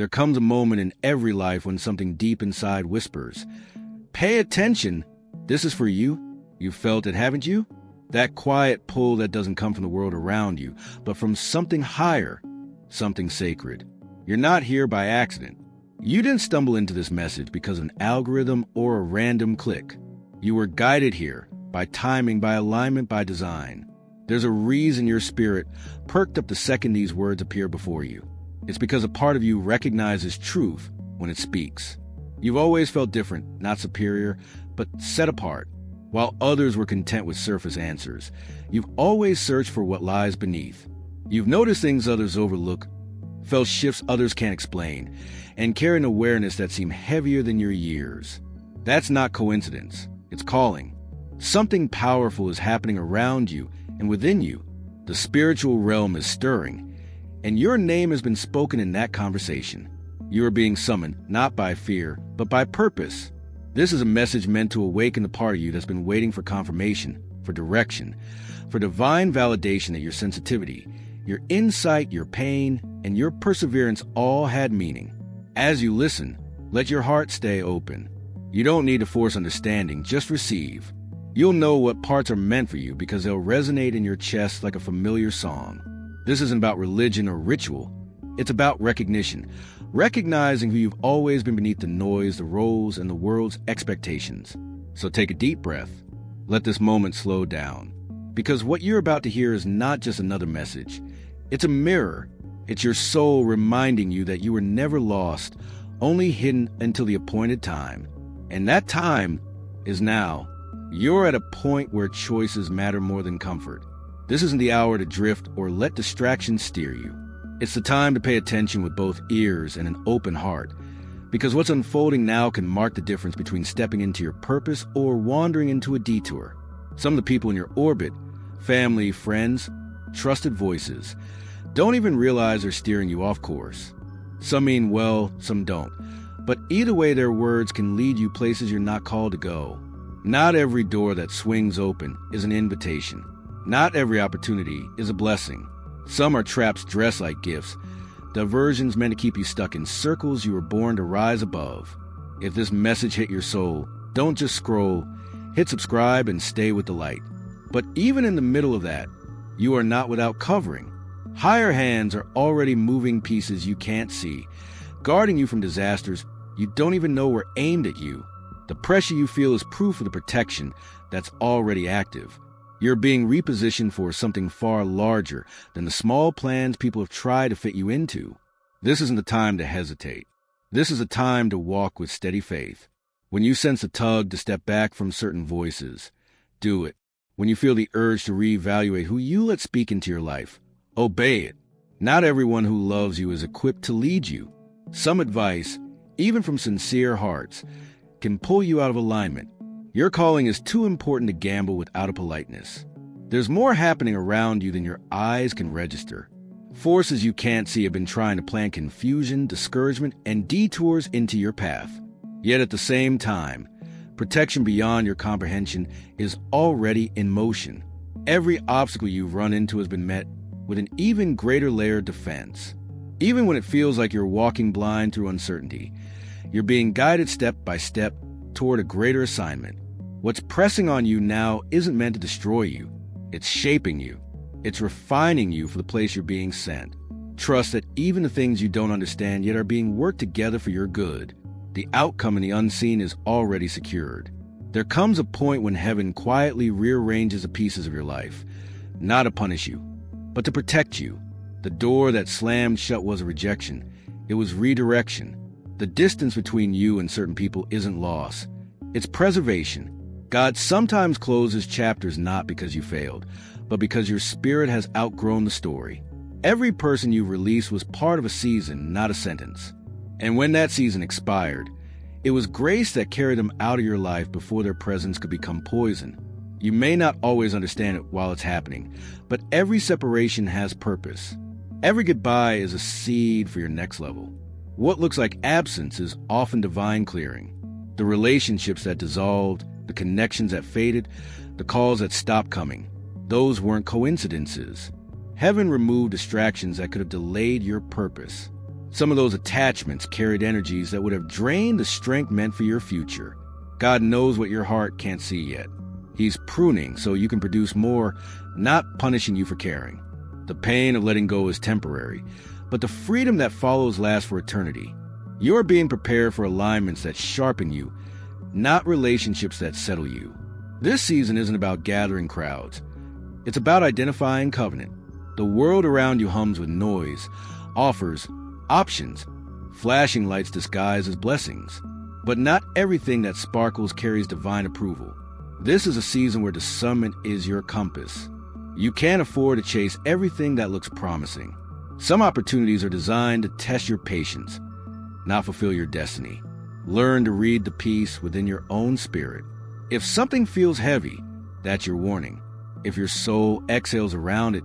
There comes a moment in every life when something deep inside whispers, "Pay attention, this is for you." You've felt it, haven't you? That quiet pull that doesn't come from the world around you, but from something higher, something sacred. You're not here by accident. You didn't stumble into this message because of an algorithm or a random click. You were guided here by timing, by alignment, by design. There's a reason your spirit perked up the second these words appear before you. It's because a part of you recognizes truth when it speaks. You've always felt different, not superior, but set apart. While others were content with surface answers, you've always searched for what lies beneath. You've noticed things others overlook, felt shifts others can't explain, and carried an awareness that seemed heavier than your years. That's not coincidence. It's calling. Something powerful is happening around you and within you. The spiritual realm is stirring, and your name has been spoken in that conversation. You are being summoned, not by fear, but by purpose. This is a message meant to awaken the part of you that's been waiting for confirmation, for direction, for divine validation that your sensitivity, your insight, your pain, and your perseverance all had meaning. As you listen, let your heart stay open. You don't need to force understanding, just receive. You'll know what parts are meant for you because they'll resonate in your chest like a familiar song. This isn't about religion or ritual. It's about recognition. Recognizing who you've always been beneath the noise, the roles, and the world's expectations. So take a deep breath. Let this moment slow down. Because what you're about to hear is not just another message. It's a mirror. It's your soul reminding you that you were never lost, only hidden until the appointed time. And that time is now. You're at a point where choices matter more than comfort. This isn't the hour to drift or let distractions steer you. It's the time to pay attention with both ears and an open heart, because what's unfolding now can mark the difference between stepping into your purpose or wandering into a detour. Some of the people in your orbit, family, friends, trusted voices, don't even realize they're steering you off course. Some mean well, some don't. But either way, their words can lead you places you're not called to go. Not every door that swings open is an invitation. Not every opportunity is a blessing. Some are traps dressed like gifts, diversions meant to keep you stuck in circles you were born to rise above. If this message hit your soul, don't just scroll, hit subscribe and stay with the light. But even in the middle of that, you are not without covering. Higher hands are already moving pieces you can't see, guarding you from disasters you don't even know were aimed at you. The pressure you feel is proof of the protection that's already active. You're being repositioned for something far larger than the small plans people have tried to fit you into. This isn't the time to hesitate. This is a time to walk with steady faith. When you sense a tug to step back from certain voices, do it. When you feel the urge to reevaluate who you let speak into your life, obey it. Not everyone who loves you is equipped to lead you. Some advice, even from sincere hearts, can pull you out of alignment. Your calling is too important to gamble without a politeness. There's more happening around you than your eyes can register. Forces you can't see have been trying to plant confusion, discouragement, and detours into your path. Yet at the same time, protection beyond your comprehension is already in motion. Every obstacle you've run into has been met with an even greater layer of defense. Even when it feels like you're walking blind through uncertainty, you're being guided step by step toward a greater assignment. What's pressing on you now isn't meant to destroy you. It's shaping you. It's refining you for the place you're being sent. Trust that even the things you don't understand yet are being worked together for your good. The outcome in the unseen is already secured. There comes a point when heaven quietly rearranges the pieces of your life, not to punish you, but to protect you. The door that slammed shut was a rejection. It was redirection. The distance between you and certain people isn't loss. It's preservation. God sometimes closes chapters not because you failed, but because your spirit has outgrown the story. Every person you released was part of a season, not a sentence. And when that season expired, it was grace that carried them out of your life before their presence could become poison. You may not always understand it while it's happening, but every separation has purpose. Every goodbye is a seed for your next level. What looks like absence is often divine clearing. The relationships that dissolved, the connections that faded, the calls that stopped coming, those weren't coincidences. Heaven removed distractions that could have delayed your purpose. Some of those attachments carried energies that would have drained the strength meant for your future. God knows what your heart can't see yet. He's pruning so you can produce more, not punishing you for caring. The pain of letting go is temporary, but the freedom that follows lasts for eternity. You're being prepared for alignments that sharpen you, not relationships that settle you. This season isn't about gathering crowds. It's about identifying covenant. The world around you hums with noise, offers, options, flashing lights disguised as blessings. But not everything that sparkles carries divine approval. This is a season where discernment is your compass. You can't afford to chase everything that looks promising. Some opportunities are designed to test your patience, not fulfill your destiny. Learn to read the peace within your own spirit. If something feels heavy, that's your warning. If your soul exhales around it,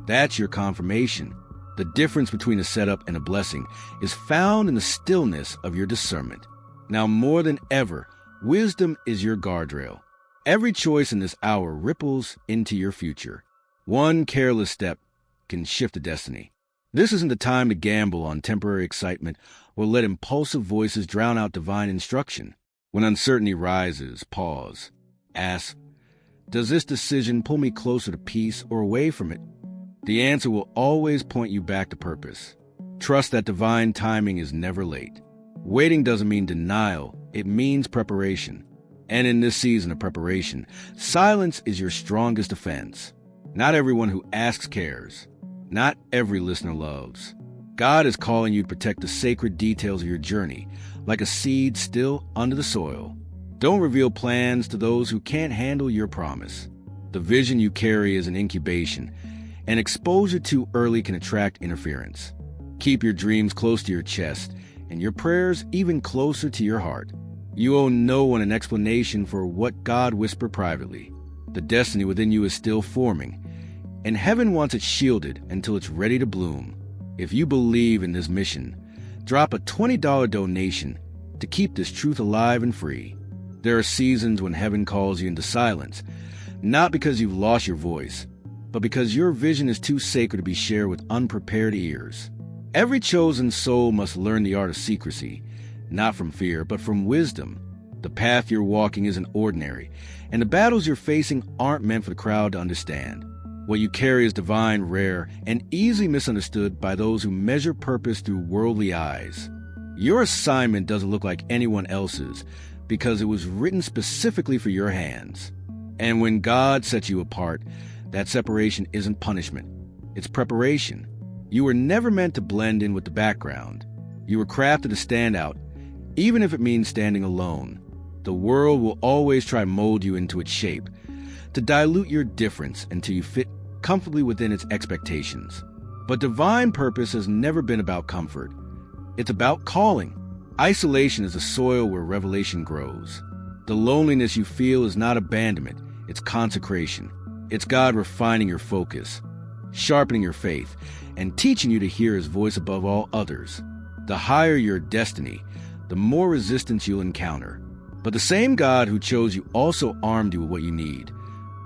that's your confirmation. The difference between a setup and a blessing is found in the stillness of your discernment. Now more than ever, wisdom is your guardrail. Every choice in this hour ripples into your future. One careless step can shift a destiny. This isn't the time to gamble on temporary excitement or let impulsive voices drown out divine instruction. When uncertainty rises, pause. Ask, does this decision pull me closer to peace or away from it? The answer will always point you back to purpose. Trust that divine timing is never late. Waiting doesn't mean denial, it means preparation. And in this season of preparation, silence is your strongest defense. Not everyone who asks cares. Not every listener loves. God is calling you to protect the sacred details of your journey, like a seed still under the soil. Don't reveal plans to those who can't handle your promise. The vision you carry is an incubation, and exposure too early can attract interference. Keep your dreams close to your chest, and your prayers even closer to your heart. You owe no one an explanation for what God whispered privately. The destiny within you is still forming, and heaven wants it shielded until it's ready to bloom. If you believe in this mission, drop a $20 donation to keep this truth alive and free. There are seasons when heaven calls you into silence, not because you've lost your voice, but because your vision is too sacred to be shared with unprepared ears. Every chosen soul must learn the art of secrecy, not from fear, but from wisdom. The path you're walking isn't ordinary, and the battles you're facing aren't meant for the crowd to understand. What you carry is divine, rare, and easily misunderstood by those who measure purpose through worldly eyes. Your assignment doesn't look like anyone else's because it was written specifically for your hands. And when God sets you apart, that separation isn't punishment, it's preparation. You were never meant to blend in with the background. You were crafted to stand out, even if it means standing alone. The world will always try to mold you into its shape, to dilute your difference until you fit comfortably within its expectations. But divine purpose has never been about comfort. It's about calling. Isolation is the soil where revelation grows. The loneliness you feel is not abandonment, it's consecration. It's God refining your focus, sharpening your faith, and teaching you to hear His voice above all others. The higher your destiny, the more resistance you'll encounter. But the same God who chose you also armed you with what you need.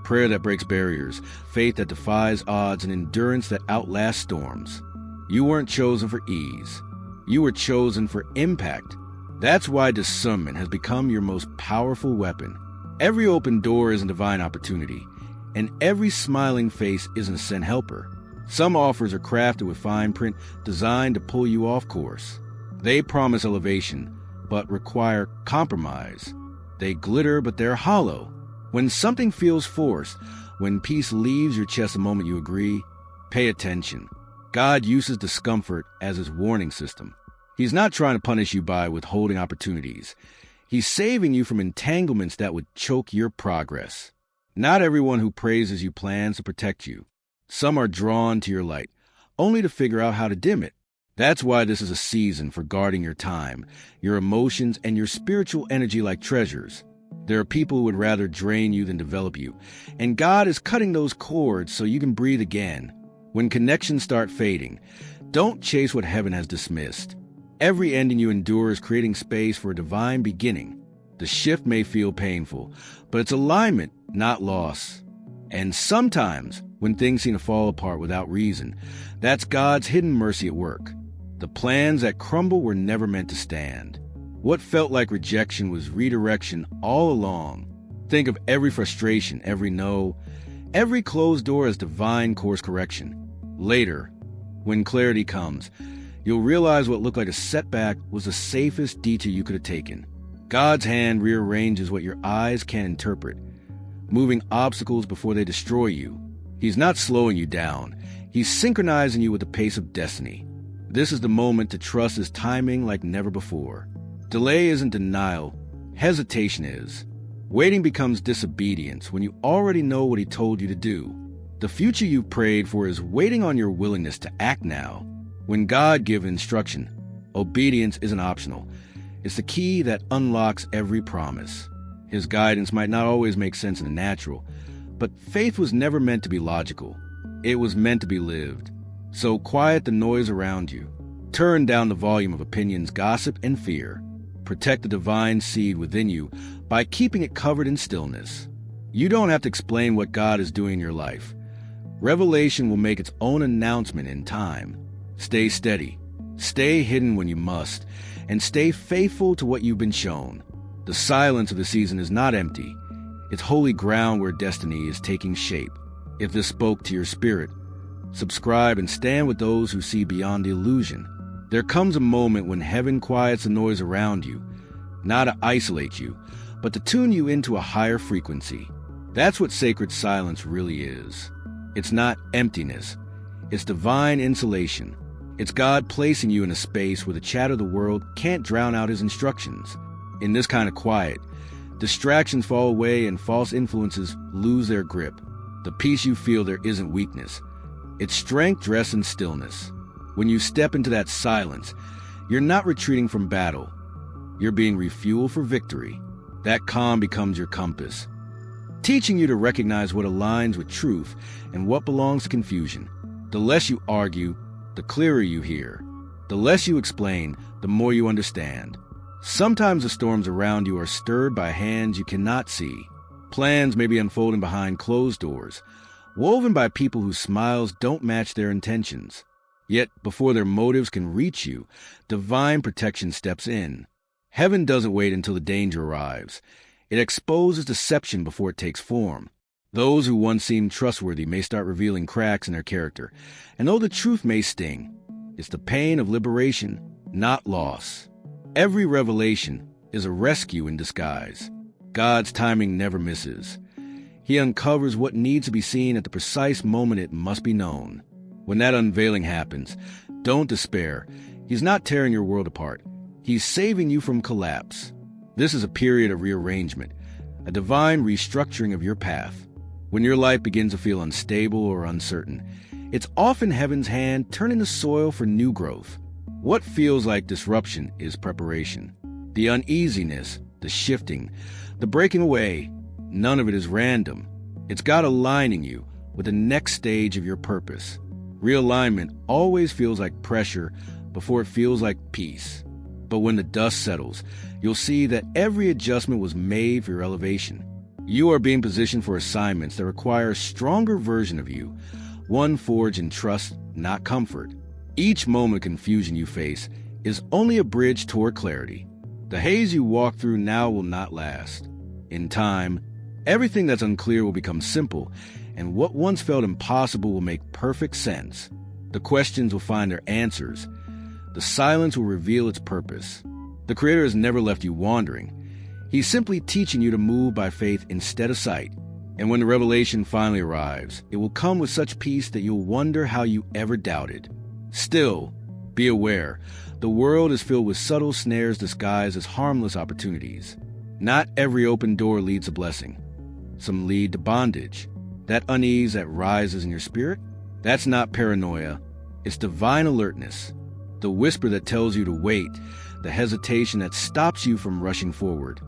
Prayer that breaks barriers, faith that defies odds, and endurance that outlasts storms. You weren't chosen for ease. You were chosen for impact. That's why discernment has become your most powerful weapon. Every open door is a divine opportunity, and every smiling face is an sent helper. Some offers are crafted with fine print designed to pull you off course. They promise elevation, but require compromise. They glitter, but they're hollow. When something feels forced, when peace leaves your chest the moment you agree, pay attention. God uses discomfort as His warning system. He's not trying to punish you by withholding opportunities. He's saving you from entanglements that would choke your progress. Not everyone who praises you plans to protect you. Some are drawn to your light, only to figure out how to dim it. That's why this is a season for guarding your time, your emotions, and your spiritual energy like treasures. There are people who would rather drain you than develop you, and God is cutting those cords so you can breathe again. When connections start fading, don't chase what heaven has dismissed. Every ending you endure is creating space for a divine beginning. The shift may feel painful, but it's alignment, not loss. And sometimes, when things seem to fall apart without reason, that's God's hidden mercy at work. The plans that crumble were never meant to stand. What felt like rejection was redirection all along. Think of every frustration, every no, every closed door as divine course correction. Later, when clarity comes, you'll realize what looked like a setback was the safest detour you could have taken. God's hand rearranges what your eyes can't interpret, moving obstacles before they destroy you. He's not slowing you down. He's synchronizing you with the pace of destiny. This is the moment to trust his timing like never before. Delay isn't denial. Hesitation is. Waiting becomes disobedience when you already know what he told you to do. The future you've prayed for is waiting on your willingness to act now. When God gives instruction, obedience isn't optional. It's the key that unlocks every promise. His guidance might not always make sense in the natural, but faith was never meant to be logical. It was meant to be lived. So quiet the noise around you. Turn down the volume of opinions, gossip, and fear. Protect the divine seed within you by keeping it covered in stillness. You don't have to explain what God is doing in your life. Revelation will make its own announcement in time. Stay steady. Stay hidden when you must. And stay faithful to what you've been shown. The silence of the season is not empty. It's holy ground where destiny is taking shape. If this spoke to your spirit, subscribe and stand with those who see beyond the illusion. There comes a moment when heaven quiets the noise around you, not to isolate you, but to tune you into a higher frequency. That's what sacred silence really is. It's not emptiness. It's divine insulation. It's God placing you in a space where the chatter of the world can't drown out his instructions. In this kind of quiet, distractions fall away and false influences lose their grip. The peace you feel there isn't weakness. It's strength dressed in stillness. When you step into that silence, you're not retreating from battle. You're being refueled for victory. That calm becomes your compass, teaching you to recognize what aligns with truth and what belongs to confusion. The less you argue, the clearer you hear. The less you explain, the more you understand. Sometimes the storms around you are stirred by hands you cannot see. Plans may be unfolding behind closed doors, woven by people whose smiles don't match their intentions. Yet, before their motives can reach you, divine protection steps in. Heaven doesn't wait until the danger arrives. It exposes deception before it takes form. Those who once seemed trustworthy may start revealing cracks in their character, and though the truth may sting, it's the pain of liberation, not loss. Every revelation is a rescue in disguise. God's timing never misses. He uncovers what needs to be seen at the precise moment it must be known. When that unveiling happens, don't despair. He's not tearing your world apart. He's saving you from collapse. This is a period of rearrangement, a divine restructuring of your path. When your life begins to feel unstable or uncertain, it's often heaven's hand turning the soil for new growth. What feels like disruption is preparation. The uneasiness, the shifting, the breaking away, none of it is random. It's God aligning you with the next stage of your purpose. Realignment always feels like pressure before it feels like peace. But when the dust settles, you'll see that every adjustment was made for your elevation. You are being positioned for assignments that require a stronger version of you, one forged in trust, not comfort. Each moment of confusion you face is only a bridge toward clarity. The haze you walk through now will not last. In time, everything that's unclear will become simple, and what once felt impossible will make perfect sense. The questions will find their answers. The silence will reveal its purpose. The Creator has never left you wandering. He's simply teaching you to move by faith instead of sight. And when the revelation finally arrives, it will come with such peace that you'll wonder how you ever doubted. Still, be aware, the world is filled with subtle snares disguised as harmless opportunities. Not every open door leads to blessing. Some lead to bondage. That unease that rises in your spirit, that's not paranoia. It's divine alertness. The whisper that tells you to wait, the hesitation that stops you from rushing forward.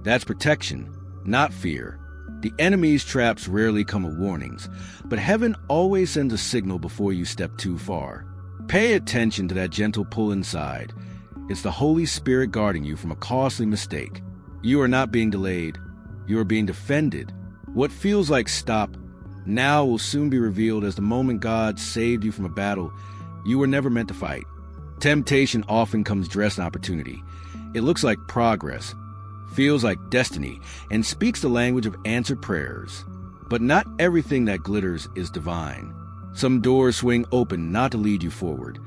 That's protection, not fear. The enemy's traps rarely come with warnings, but heaven always sends a signal before you step too far. Pay attention to that gentle pull inside. It's the Holy Spirit guarding you from a costly mistake. You are not being delayed. You are being defended. What feels like stop now will soon be revealed as the moment God saved you from a battle you were never meant to fight. Temptation often comes dressed in opportunity. It looks like progress, feels like destiny, and speaks the language of answered prayers. But not everything that glitters is divine. Some doors swing open not to lead you forward,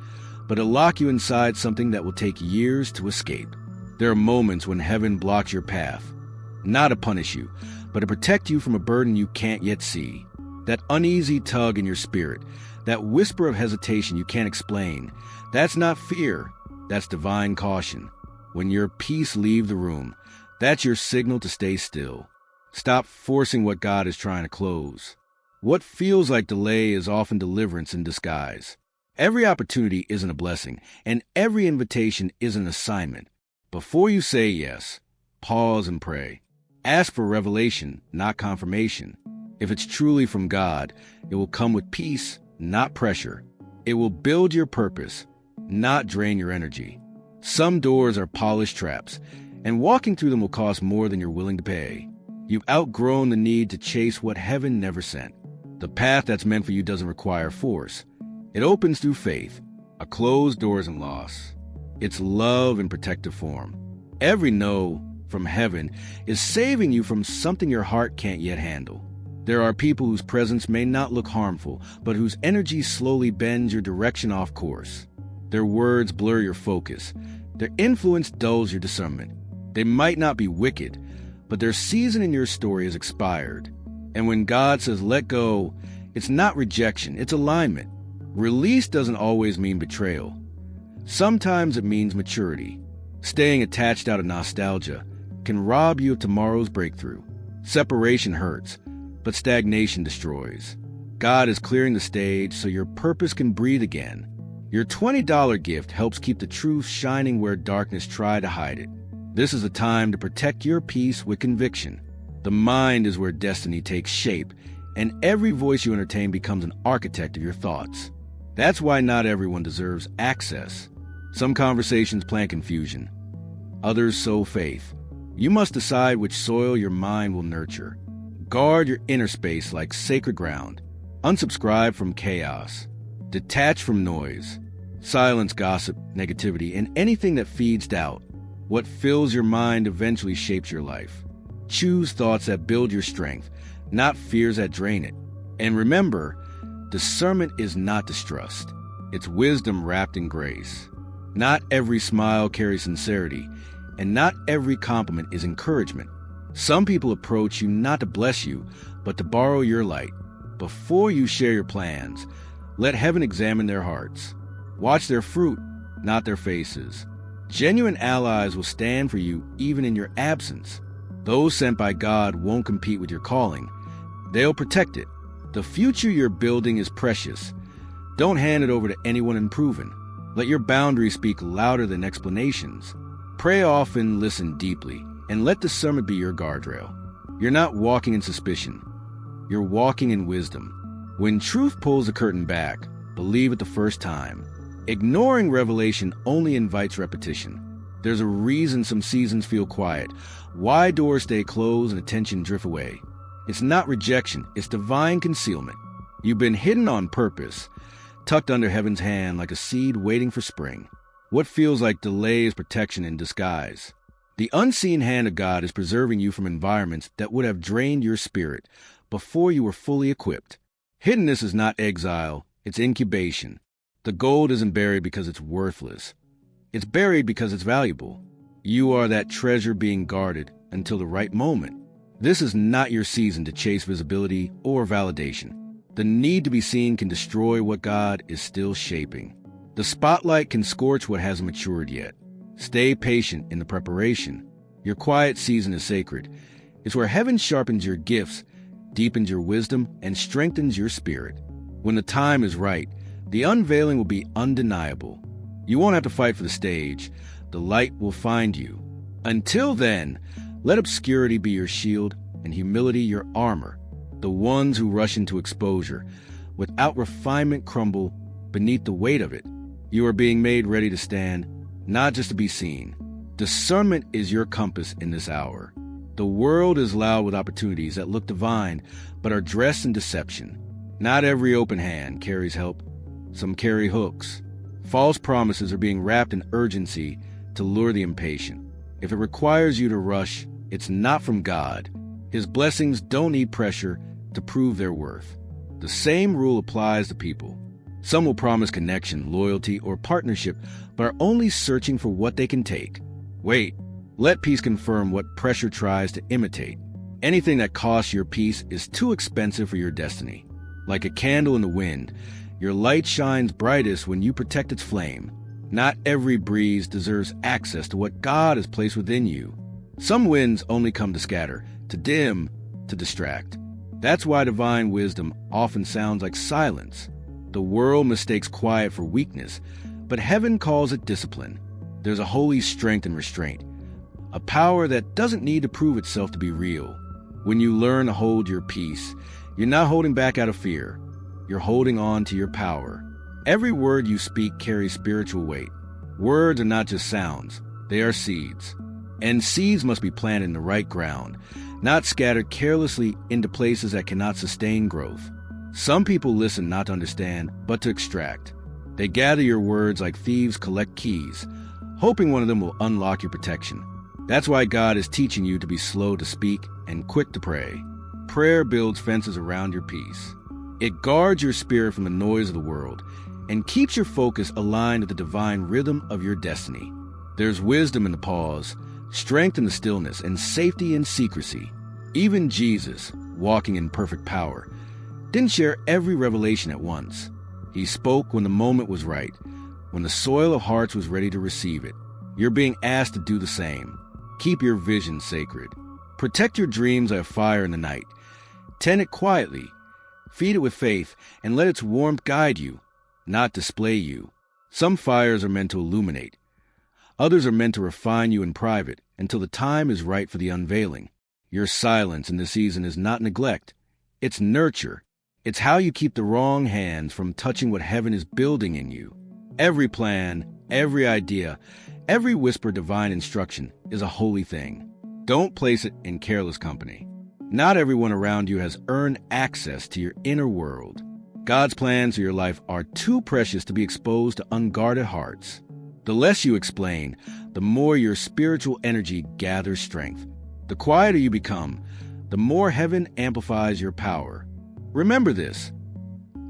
but to lock you inside something that will take years to escape. There are moments when heaven blocks your path, not to punish you, but to protect you from a burden you can't yet see. That uneasy tug in your spirit, that whisper of hesitation you can't explain, that's not fear, that's divine caution. When your peace leaves the room, that's your signal to stay still. Stop forcing what God is trying to close. What feels like delay is often deliverance in disguise. Every opportunity isn't a blessing, and every invitation is an assignment. Before you say yes, pause and pray. Ask for revelation, not confirmation. If it's truly from God, it will come with peace, not pressure. It will build your purpose, not drain your energy. Some doors are polished traps, and walking through them will cost more than you're willing to pay. You've outgrown the need to chase what heaven never sent. The path that's meant for you doesn't require force. It opens through faith. A closed door isn't loss. It's love in protective form. Every no from heaven is saving you from something your heart can't yet handle. There are people whose presence may not look harmful, but whose energy slowly bends your direction off course. Their words blur your focus. Their influence dulls your discernment. They might not be wicked, but their season in your story has expired. And when God says let go, it's not rejection, it's alignment. Release doesn't always mean betrayal. Sometimes it means maturity. Staying attached out of nostalgia can rob you of tomorrow's breakthrough. Separation hurts, but stagnation destroys. God is clearing the stage so your purpose can breathe again. Your $20 gift helps keep the truth shining where darkness tried to hide it. This is a time to protect your peace with conviction. The mind is where destiny takes shape, and every voice you entertain becomes an architect of your thoughts. That's why not everyone deserves access. Some conversations plant confusion. Others sow faith. You must decide which soil your mind will nurture. Guard your inner space like sacred ground. Unsubscribe from chaos. Detach from noise. Silence gossip, negativity, and anything that feeds doubt. What fills your mind eventually shapes your life. Choose thoughts that build your strength, not fears that drain it. And remember, discernment is not distrust. It's wisdom wrapped in grace. Not every smile carries sincerity, and not every compliment is encouragement. Some people approach you not to bless you, but to borrow your light. Before you share your plans, let heaven examine their hearts. Watch their fruit, not their faces. Genuine allies will stand for you even in your absence. Those sent by God won't compete with your calling. They'll protect it. The future you're building is precious. Don't hand it over to anyone unproven. Let your boundaries speak louder than explanations. Pray often, listen deeply, and let discernment be your guardrail. You're not walking in suspicion. You're walking in wisdom. When truth pulls the curtain back, believe it the first time. Ignoring revelation only invites repetition. There's a reason some seasons feel quiet, why doors stay closed and attention drift away. It's not rejection, it's divine concealment. You've been hidden on purpose, tucked under heaven's hand like a seed waiting for spring. What feels like delay is protection in disguise. The unseen hand of God is preserving you from environments that would have drained your spirit before you were fully equipped. Hiddenness is not exile, it's incubation. The gold isn't buried because it's worthless. It's buried because it's valuable. You are that treasure being guarded until the right moment. This is not your season to chase visibility or validation. The need to be seen can destroy what God is still shaping. The spotlight can scorch what hasn't matured yet. Stay patient in the preparation. Your quiet season is sacred. It's where heaven sharpens your gifts, deepens your wisdom, and strengthens your spirit. When the time is right, the unveiling will be undeniable. You won't have to fight for the stage. The light will find you. Until then, let obscurity be your shield and humility your armor. The ones who rush into exposure without refinement crumble beneath the weight of it. You are being made ready to stand, not just to be seen. Discernment is your compass in this hour. The world is loud with opportunities that look divine, but are dressed in deception. Not every open hand carries help. Some carry hooks. False promises are being wrapped in urgency to lure the impatient. If it requires you to rush, it's not from God. His blessings don't need pressure to prove their worth. The same rule applies to people. Some will promise connection, loyalty, or partnership, but are only searching for what they can take. Wait, let peace confirm what pressure tries to imitate. Anything that costs your peace is too expensive for your destiny. Like a candle in the wind, your light shines brightest when you protect its flame. Not every breeze deserves access to what God has placed within you. Some winds only come to scatter, to dim, to distract. That's why divine wisdom often sounds like silence. The world mistakes quiet for weakness, but heaven calls it discipline. There's a holy strength in restraint, a power that doesn't need to prove itself to be real. When you learn to hold your peace, you're not holding back out of fear. You're holding on to your power. Every word you speak carries spiritual weight. Words are not just sounds, they are seeds. And seeds must be planted in the right ground, not scattered carelessly into places that cannot sustain growth. Some people listen not to understand, but to extract. They gather your words like thieves collect keys, hoping one of them will unlock your protection. That's why God is teaching you to be slow to speak and quick to pray. Prayer builds fences around your peace. It guards your spirit from the noise of the world and keeps your focus aligned with the divine rhythm of your destiny. There's wisdom in the pause, strength in the stillness, and safety in secrecy. Even Jesus, walking in perfect power, didn't share every revelation at once. He spoke when the moment was right, when the soil of hearts was ready to receive it. You're being asked to do the same. Keep your vision sacred. Protect your dreams like a fire in the night. Tend it quietly. Feed it with faith, and let its warmth guide you, not display you. Some fires are meant to illuminate. Others are meant to refine you in private until the time is right for the unveiling. Your silence in this season is not neglect. It's nurture. It's how you keep the wrong hands from touching what heaven is building in you. Every plan, every idea, every whispered divine instruction is a holy thing. Don't place it in careless company. Not everyone around you has earned access to your inner world. God's plans for your life are too precious to be exposed to unguarded hearts. The less you explain, the more your spiritual energy gathers strength. The quieter you become, the more heaven amplifies your power. Remember this: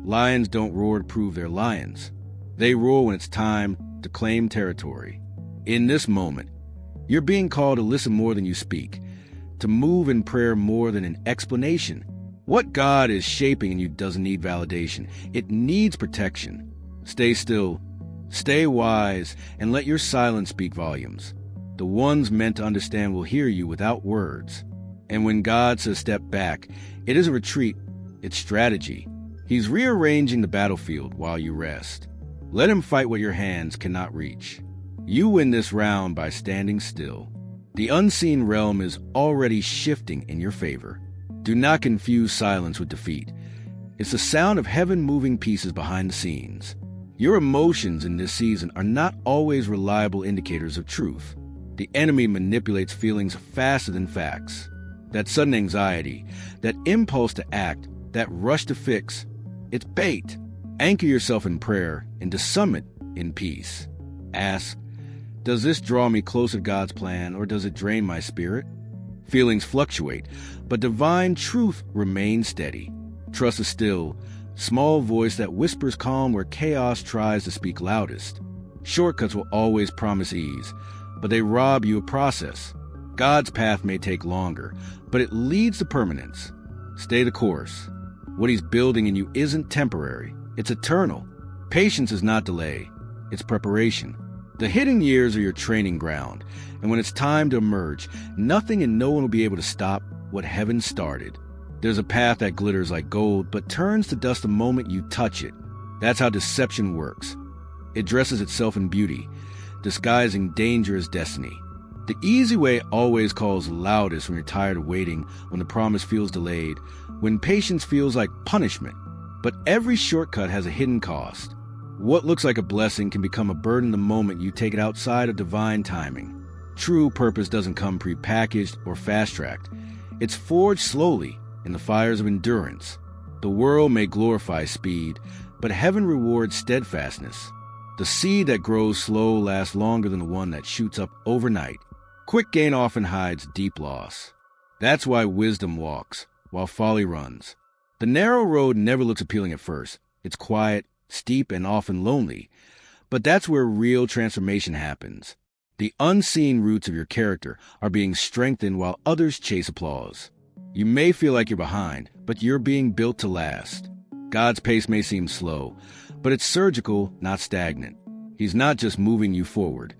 lions don't roar to prove they're lions. They roar when it's time to claim territory. In this moment, you're being called to listen more than you speak, to move in prayer more than in explanation. What God is shaping in you doesn't need validation. It needs protection. Stay still, stay wise, and let your silence speak volumes. The ones meant to understand will hear you without words. And when God says step back, it is a retreat. It's strategy. He's rearranging the battlefield while you rest. Let him fight what your hands cannot reach. You win this round by standing still. The unseen realm is already shifting in your favor. Do not confuse silence with defeat. It's the sound of heaven moving pieces behind the scenes. Your emotions in this season are not always reliable indicators of truth. The enemy manipulates feelings faster than facts. That sudden anxiety, that impulse to act, that rush to fix, it's bait. Anchor yourself in prayer and to summit in peace. Ask, does this draw me closer to God's plan, or does it drain my spirit? Feelings fluctuate, but divine truth remains steady. Trust a still, small voice that whispers calm where chaos tries to speak loudest. Shortcuts will always promise ease, but they rob you of process. God's path may take longer, but it leads to permanence. Stay the course. What he's building in you isn't temporary, it's eternal. Patience is not delay, it's preparation. The hidden years are your training ground, and when it's time to emerge, nothing and no one will be able to stop what heaven started. There's a path that glitters like gold, but turns to dust the moment you touch it. That's how deception works. It dresses itself in beauty, disguising danger as destiny. The easy way always calls loudest when you're tired of waiting, when the promise feels delayed, when patience feels like punishment. But every shortcut has a hidden cost. What looks like a blessing can become a burden the moment you take it outside of divine timing. True purpose doesn't come prepackaged or fast-tracked. It's forged slowly in the fires of endurance. The world may glorify speed, but heaven rewards steadfastness. The seed that grows slow lasts longer than the one that shoots up overnight. Quick gain often hides deep loss. That's why wisdom walks, while folly runs. The narrow road never looks appealing at first. It's quiet, steep, and often lonely. But that's where real transformation happens. The unseen roots of your character are being strengthened while others chase applause. You may feel like you're behind, but you're being built to last. God's pace may seem slow, but it's surgical, not stagnant. He's not just moving you forward.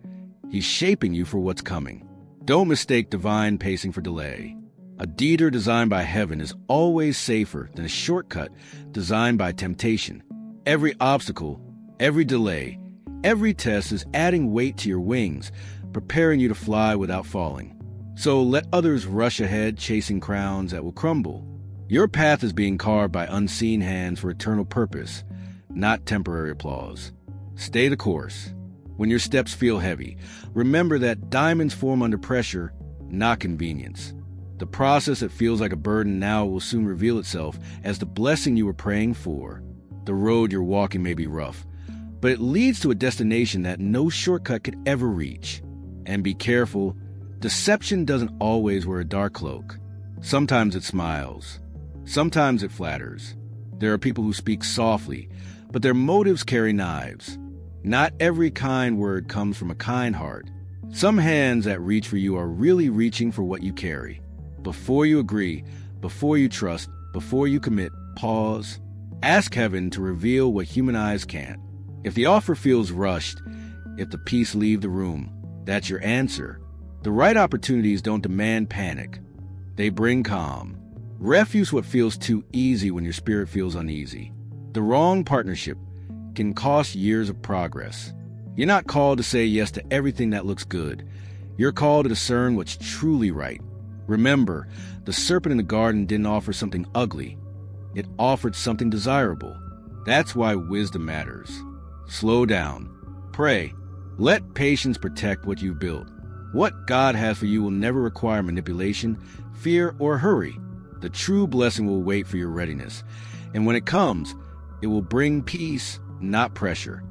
He's shaping you for what's coming. Don't mistake divine pacing for delay. A detour designed by heaven is always safer than a shortcut designed by temptation. Every obstacle, every delay, every test is adding weight to your wings, preparing you to fly without falling. So let others rush ahead chasing crowns that will crumble. Your path is being carved by unseen hands for eternal purpose, not temporary applause. Stay the course. When your steps feel heavy, remember that diamonds form under pressure, not convenience. The process that feels like a burden now will soon reveal itself as the blessing you were praying for. The road you're walking may be rough, but it leads to a destination that no shortcut could ever reach. And be careful, deception doesn't always wear a dark cloak. Sometimes it smiles. Sometimes it flatters. There are people who speak softly, but their motives carry knives. Not every kind word comes from a kind heart. Some hands that reach for you are really reaching for what you carry. Before you agree, before you trust, before you commit, pause. Ask heaven to reveal what human eyes can't. If the offer feels rushed, if the peace leave the room, that's your answer. The right opportunities don't demand panic. They bring calm. Refuse what feels too easy when your spirit feels uneasy. The wrong partnership can cost years of progress. You're not called to say yes to everything that looks good. You're called to discern what's truly right. Remember, the serpent in the garden didn't offer something ugly. It offered something desirable. That's why wisdom matters. Slow down. Pray. Let patience protect what you've built. What God has for you will never require manipulation, fear, or hurry. The true blessing will wait for your readiness. And when it comes, it will bring peace, not pressure.